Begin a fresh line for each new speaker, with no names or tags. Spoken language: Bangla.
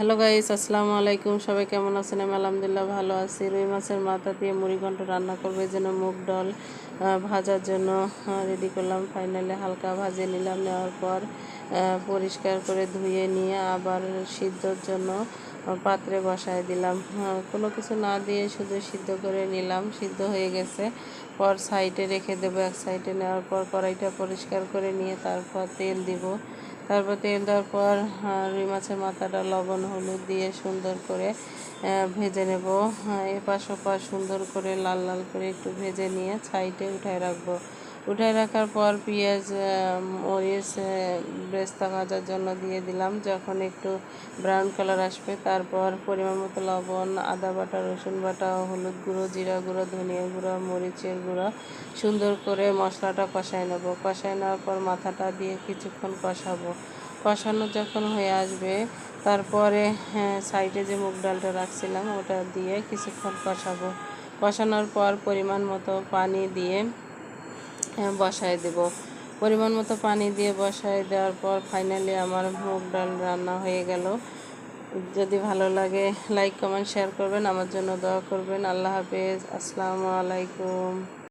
হ্যালো গাইস, আসসালামু আলাইকুম। সবাই কেমন আছেন? আমি আলহামদুলিল্লাহ ভালো আছি। রুই মাছের মাথা দিয়ে মুড়িঘণ্ট রান্না করবো, এই জন্য মুগ ডাল ভাজার জন্য রেডি করলাম। ফাইনালি হালকা ভাজে নিলাম। নেওয়ার পর পরিষ্কার করে ধুয়ে নিয়ে আবার সিদ্ধর জন্য পাত্রে বসায় দিলাম। কোনো কিছু না দিয়ে শুধু সিদ্ধ করে নিলাম। সিদ্ধ হয়ে গেছে, পর সাইডে রেখে দেবো। এক সাইডে নেওয়ার পর কড়াইটা পরিষ্কার করে নিয়ে তারপর তেল দিব। তারপর তেল দেওয়ার পর রুই মাছের মাথাটা লবণ হলুদ দিয়ে সুন্দর করে ভেজে নেব। এপাশ ওপাশ সুন্দর করে লাল লাল করে একটু ভেজে নিয়ে সাইডে উঠায় রাখবো। উঠায় রাখার পর পেঁয়াজ মরিচ বেরেস্তা ভাজার জন্য দিয়ে দিলাম। যখন একটু ব্রাউন কালার আসবে তারপর পরিমাণ মতো লবণ, আদা বাটা, রসুন বাটা, হলুদ গুঁড়ো, জিরা গুঁড়ো, ধনিয়া গুঁড়ো, মরিচের গুঁড়ো সুন্দর করে মশলাটা কষায় নেব। কষায় নেওয়ার পর মাথাটা দিয়ে কিছুক্ষণ কষাবো। কষানো যখন হয়ে আসবে তারপরে সাইডে যে মুগ ডালটা রাখছিলাম ওটা দিয়ে কিছুক্ষণ কষাবো। কষানোর পর পরিমাণ মতো পানি দিয়ে বসায় দেব। পরিমাণ মতো পানি দিয়ে বসায় দেওয়ার পর ফাইনালি আমার মুগ ডাল রান্না হয়ে গেল। যদি ভালো লাগে লাইক কমেন্ট শেয়ার করবেন, আমার জন্য দোয়া করবেন। আল্লাহ হাফেজ, আসসালামু আলাইকুম।